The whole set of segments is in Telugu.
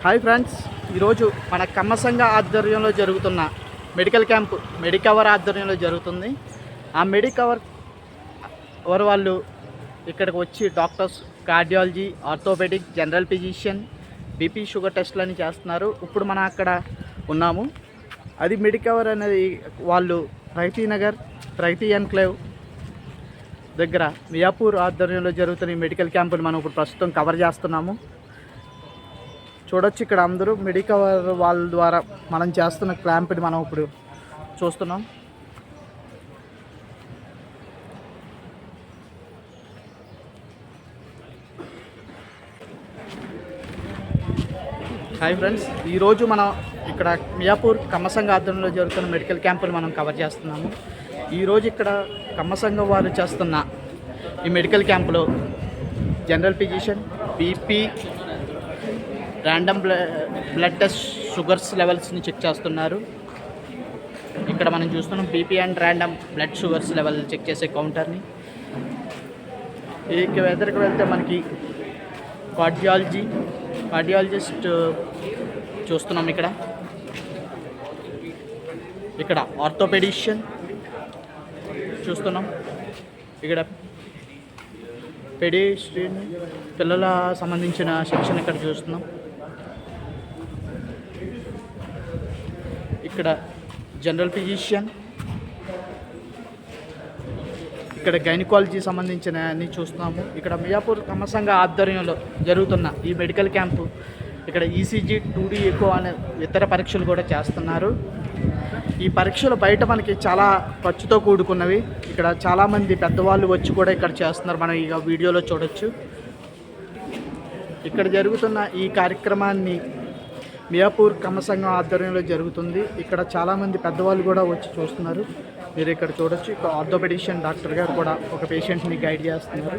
హాయ్ ఫ్రెండ్స్, ఈరోజు మన కమ్మసంగ ఆధ్వర్యంలో జరుగుతున్న మెడికల్ క్యాంప్ మెడికవర్ ఆధ్వర్యంలో జరుగుతుంది. ఆ మెడికవర్ వాళ్ళు ఇక్కడికి వచ్చి doctors cardiology, orthopaedic, general physician, BP, sugar టెస్టులని చేస్తున్నారు. ఇప్పుడు మనం అక్కడ ఉన్నాము. అది మెడికవర్ అనేది వాళ్ళు ప్రగతి ఎన్క్లేవ్ దగ్గర మియాపూర్ ఆధ్వర్యంలో జరుగుతున్న ఈ మెడికల్ క్యాంపుని మనం ఇప్పుడు ప్రస్తుతం కవర్ చేస్తున్నాము. చూడొచ్చు, ఇక్కడ అందరూ మెడికవర్ వాళ్ళ ద్వారా మనం చేస్తున్న క్యాంప్ని మనం ఇప్పుడు చూస్తున్నాం. హాయ్ ఫ్రెండ్స్, ఈరోజు మనం ఇక్కడ మియాపూర్ కమ్మసంగ ఆధ్వర్యంలో జరుగుతున్న మెడికల్ క్యాంపుని మనం కవర్ చేస్తున్నాము. ఈరోజు ఇక్కడ కమ్మసంగం వారు చేస్తున్న ఈ మెడికల్ క్యాంపులో general physician, BP, random blood test, sugars లెవెల్స్ని చెక్ చేస్తున్నారు. ఇక్కడ మనం చూస్తున్నాం BP and random blood sugars level check చేసే కౌంటర్ని. ఇక ఎదురుకు వెళ్తే మనకి కార్డియాలజిస్ట్ చూస్తున్నాం. ఇక్కడ ఆర్థోపెడిషియన్ చూస్తున్నాం. ఇక్కడ పెడిస్ట్రియన్ పిల్లల సంబంధించిన సెక్షన్ ఇక్కడ చూస్తున్నాం. ఇక్కడ జనరల్ ఫిజిషియన్, ఇక్కడ గైనకాలజీ సంబంధించిన అన్నీ చూస్తున్నాము. ఇక్కడ మియాపూర్ కమ్మసంగ ఆధ్వర్యంలో జరుగుతున్న ఈ మెడికల్ క్యాంపు ఇక్కడ ఈసీజీ, 2D ఎకో అనే ఇతర పరీక్షలు కూడా చేస్తున్నారు. ఈ పరీక్షలు బయట మనకి చాలా ఖర్చుతో కూడుకున్నవి. ఇక్కడ చాలామంది పెద్దవాళ్ళు వచ్చి కూడా ఇక్కడ చేస్తున్నారు. మనం ఇక వీడియోలో చూడొచ్చు. ఇక్కడ జరుగుతున్న ఈ కార్యక్రమాన్ని మియాపూర్ కమ్మసంగం ఆధ్వర్యంలో జరుగుతుంది. ఇక్కడ చాలామంది పెద్దవాళ్ళు కూడా వచ్చి చూస్తున్నారు. మీరు ఇక్కడ చూడొచ్చు. ఇక్కడ ఆర్థోపెడిషియన్ డాక్టర్ గారు కూడా ఒక పేషెంట్ని గైడ్ చేస్తున్నారు.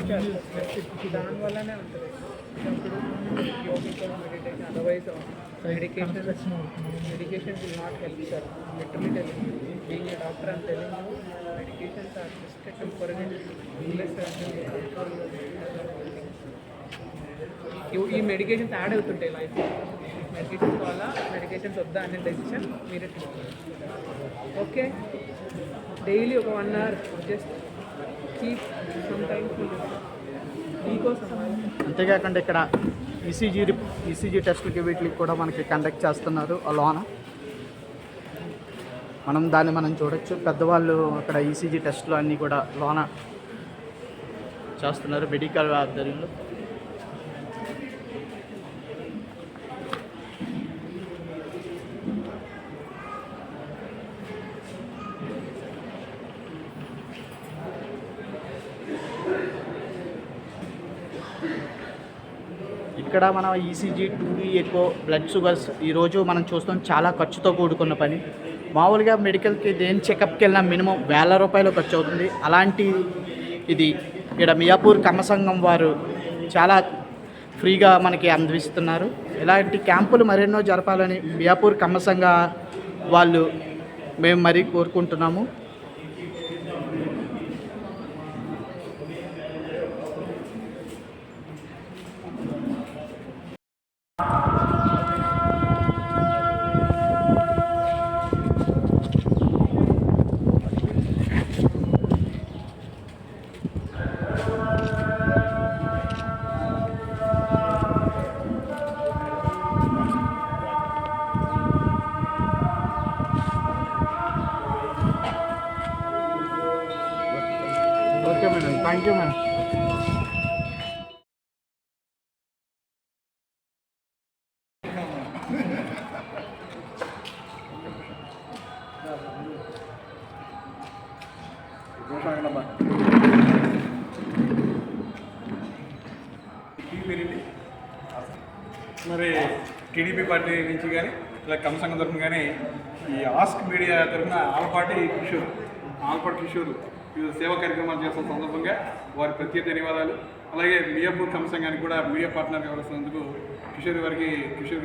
ఈ మెడికేషన్స్ యాడ్ అవుతుంటాయి లైఫ్. మెడికేషన్స్ వల్ల మెడికేషన్స్ వద్దా అనే డెసిషన్ మీరే తీసుకోండి. ఓకే, డైలీ ఒక 1 hour just keep some time మీకోసం. అంతేకాకుండా ఇక్కడ ఈసీజీ టెస్టులకి వీటికి కూడా మనకి కండక్ట్ చేస్తున్నారు. లోన మనం చూడొచ్చు. పెద్దవాళ్ళు అక్కడ ఈసీజీ టెస్టులు అన్నీ కూడా లోన చేస్తున్నారు మెడికల్ ఆధ్వర్యంలో. ఇక్కడ మనం ECG, 2D echo, blood sugars ఈరోజు మనం చూస్తాం. చాలా ఖర్చుతో కూడుకున్న పని. మామూలుగా మెడికల్కి దేని చెకప్కి వెళ్ళినా మినిమం ₹1000 ఖర్చు అవుతుంది. అలాంటి ఇది ఇక్కడ మియాపూర్ కమ్మసంగం వారు చాలా ఫ్రీగా మనకి అందిస్తున్నారు. ఇలాంటి క్యాంపులు మరెన్నో జరపాలని మియాపూర్ కమ్మసంగ వాళ్ళు మేము మరీ కోరుకుంటున్నాము. Okay madam, thank you madam. మరి టీడీపీ పార్టీ నుంచి కానీ ఇలా కమ్మసంగం తరఫున కానీ ఈ ఆస్క్ మీడియా తరఫున ఆలపాటి కిషోర్ సేవా కార్యక్రమాలు చేస్తున్న సందర్భంగా వారి ప్రత్యేక ధన్యవాదాలు. అలాగే మియాపూర్ కమ్మసంగానికి కూడా మీడియా పార్ట్నర్గా వ్యవహరిస్తున్నందుకు కిషోర్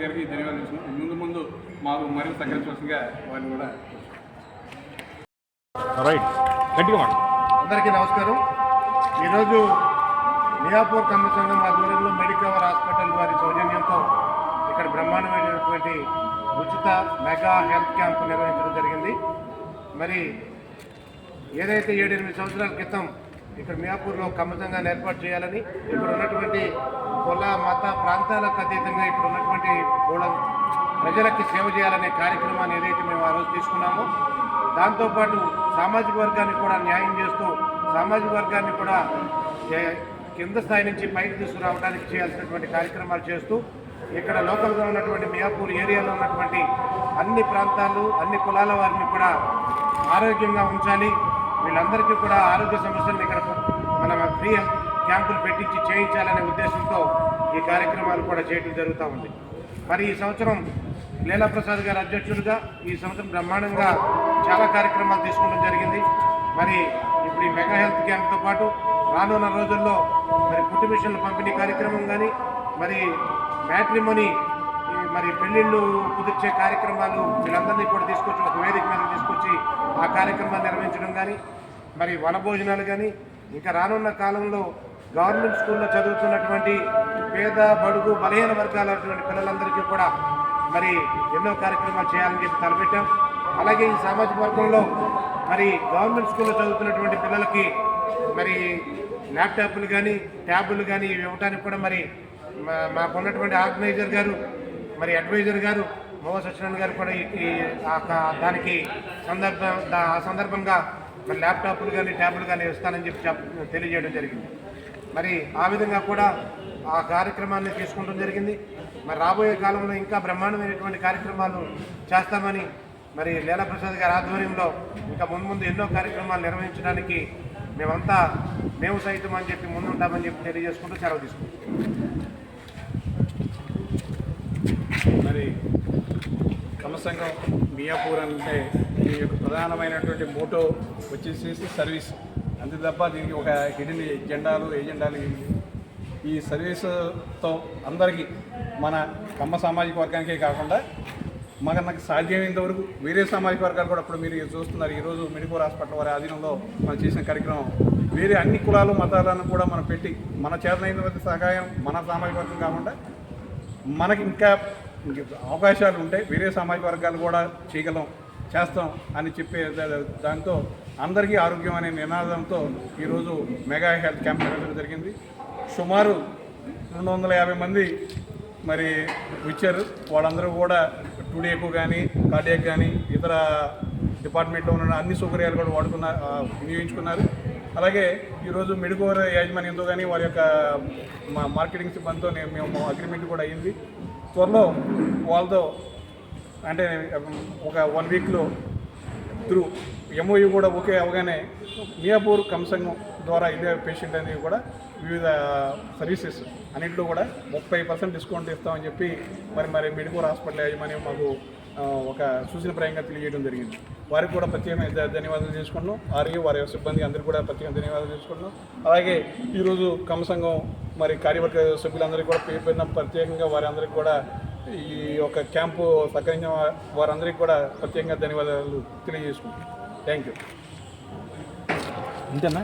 గారికి ధన్యవాదాలు ఇస్తున్నాం. ముందు మాకు మరింత సహకరించవలసిందిగా వారిని కూడా. అందరికీ నమస్కారం. ఈరోజు మియాపూర్ కమ్మసంగం ఆధ్వర్యంలో మెడికవర్ హాస్పిటల్ వారి సౌజన్యంతో ఇక్కడ బ్రహ్మాండమైనటువంటి ఉచిత మెగా హెల్త్ క్యాంప్ నిర్వహించడం జరిగింది. మరి ఏదైతే 7-8 సంవత్సరాల క్రితం ఇక్కడ మియాపూర్లో కమ్మ సంఘాన్ని ఏర్పాటు చేయాలని, ఇక్కడ ఉన్నటువంటి కుల మత ప్రాంతాలకు అతీతంగా ఇక్కడ ఉన్నటువంటి ప్రజలకి సేవ చేయాలనే కార్యక్రమాన్ని ఏదైతే మేము ఆ రోజు తీసుకున్నామో, దాంతోపాటు సామాజిక వర్గాన్ని కూడా న్యాయం చేస్తూ సామాజిక వర్గాన్ని కూడా కింద స్థాయి నుంచి పైకి తీసుకురావడానికి చేయాల్సినటువంటి కార్యక్రమాలు చేస్తూ ఇక్కడ లోకల్గా ఉన్నటువంటి మియాపూర్ ఏరియాలో ఉన్నటువంటి అన్ని ప్రాంతాలు అన్ని కులాల వారిని కూడా ఆరోగ్యంగా ఉంచాలి, వీళ్ళందరికీ కూడా ఆరోగ్య సమస్యలను ఇక్కడ మన ఫ్రీ హెల్త్ క్యాంపులు పెట్టించి చేయించాలనే ఉద్దేశంతో ఈ కార్యక్రమాలు కూడా చేయడం జరుగుతూ ఉంది. మరి ఈ సంవత్సరం లీలాప్రసాద్ గారు అధ్యక్షులుగా ఈ సంవత్సరం బ్రహ్మాండంగా చాలా కార్యక్రమాలు తీసుకోవడం జరిగింది. మరి ఇప్పుడు ఈ మెగా హెల్త్ క్యాంప్తో పాటు రానున్న రోజుల్లో మరి కుట్టు మిషన్ల పంపిణీ కార్యక్రమం కానీ, మరి మ్యాట్రిమోనీ మరి పెళ్ళిళ్ళు కుదిర్చే కార్యక్రమాలు వీళ్ళందరినీ కూడా తీసుకొచ్చి ఒక వేదిక మీద తీసుకొచ్చి ఆ కార్యక్రమాన్ని నిర్వహించడం కానీ, మరి వనభోజనాలు కానీ, ఇంకా రానున్న కాలంలో గవర్నమెంట్ స్కూల్లో చదువుతున్నటువంటి పేద బడుగు బలహీన వర్గాలైనటువంటి పిల్లలందరికీ కూడా మరి ఎన్నో కార్యక్రమాలు చేయాలని చెప్పి తలపెట్టాం. అలాగే ఈ సామాజిక వర్గంలో మరి గవర్నమెంట్ స్కూల్లో చదువుతున్నటువంటి పిల్లలకి మరి ల్యాప్టాప్లు కానీ ట్యాబులు కానీ ఇవ్వడానికి కూడా మరి మాకున్నటువంటి ఆర్గనైజర్ గారు మరి అడ్వైజర్ గారు మోవ సత్యనారాయణ గారు కూడా దానికి ఆ సందర్భంగా మరి ల్యాప్టాప్లు కానీ ట్యాబులు కానీ ఇస్తానని చెప్పి తెలియజేయడం జరిగింది. మరి ఆ విధంగా కూడా ఆ కార్యక్రమాన్ని తీసుకుంటం జరిగింది. మరి రాబోయే కాలంలో ఇంకా బ్రహ్మాండమైనటువంటి కార్యక్రమాలు చేస్తామని మరి లీలాప్రసాద్ గారి ఆధ్వర్యంలో ఇంకా ముందు ఎన్నో కార్యక్రమాలు నిర్వహించడానికి మేము సైతం అని చెప్పి ముందుంటామని చెప్పి తెలియజేసుకుంటూ సెలవు తీసుకుంటాం. మరి కమ్మ సంఘం మియాపూర్ అంటే దీని యొక్క ప్రధానమైనటువంటి మోటో వచ్చేసి సర్వీస్, అంతే తప్ప దీనికి ఒక హిడెన్ ఎజెండాలు ఈ సర్వీస్తో అందరికీ మన కమ్మ సామాజిక వర్గానికే కాకుండా మనకు సాధ్యమైనంత వరకు వేరే సామాజిక వర్గాలు కూడా ఇప్పుడు మీరు చూస్తున్నారు. ఈరోజు మెడికోర్ హాస్పిటల్ వారి ఆధీనంలో మనం చేసిన కార్యక్రమం వేరే అన్ని కులాలు మతాలను కూడా మనం పెట్టి మన చేతనైనంత సహాయం మన సామాజిక వర్గం కాకుండా మనకి ఇంకా అవకాశాలు ఉంటాయి, వేరే సామాజిక వర్గాలు కూడా చేస్తాం అని చెప్పే దాంతో అందరికీ ఆరోగ్యం అనే నినాదంతో ఈరోజు మెగా హెల్త్ క్యాంప్ నిర్వహించడం జరిగింది. సుమారు 250 మంది మరి వచ్చారు. వాళ్ళందరూ కూడా టుడేకు కానీ కార్డియాక్ కానీ ఇతర డిపార్ట్మెంట్లో ఉన్న అన్ని సౌకర్యాలు కూడా వినియోగించుకున్నారు. అలాగే ఈరోజు మెడికోర్ యాజమాన్యంతో కానీ వారి యొక్క మార్కెటింగ్ సిబ్బందితో మేము అగ్రిమెంట్ కూడా అయ్యింది. త్వరలో వాళ్ళతో అంటే ఒక 1 వీక్లో త్రూ ఎంఓయూ కూడా ఓకే అవగానే మియాపూర్ కమ్మ సంఘం ద్వారా ఇదే పేషెంట్ అనేది కూడా వివిధ సర్వీసెస్ అన్నింటిలో కూడా 30% డిస్కౌంట్ ఇస్తామని చెప్పి మరి మెడికోర్ హాస్పిటల్ యాజమాన్యం మాకు ఒక సూచనప్రాయంగా తెలియజేయడం జరిగింది. వారికి కూడా ప్రత్యేకమైన ధన్యవాదాలు చేసుకుంటున్నాం. వారి సిబ్బంది అందరికీ కూడా ప్రత్యేకంగా ధన్యవాదాలు చేసుకుంటున్నాం. అలాగే ఈరోజు కమ్మ సంఘం మరి కార్యవర్గ సభ్యులందరికీ కూడా పేరు ప్రత్యేకంగా వారందరికీ కూడా ఈ యొక్క క్యాంపు సహకరించిన వారందరికీ కూడా ప్రత్యేకంగా ధన్యవాదాలు తెలియజేసుకుంటున్నాం. Thank you. ఇంతేనా?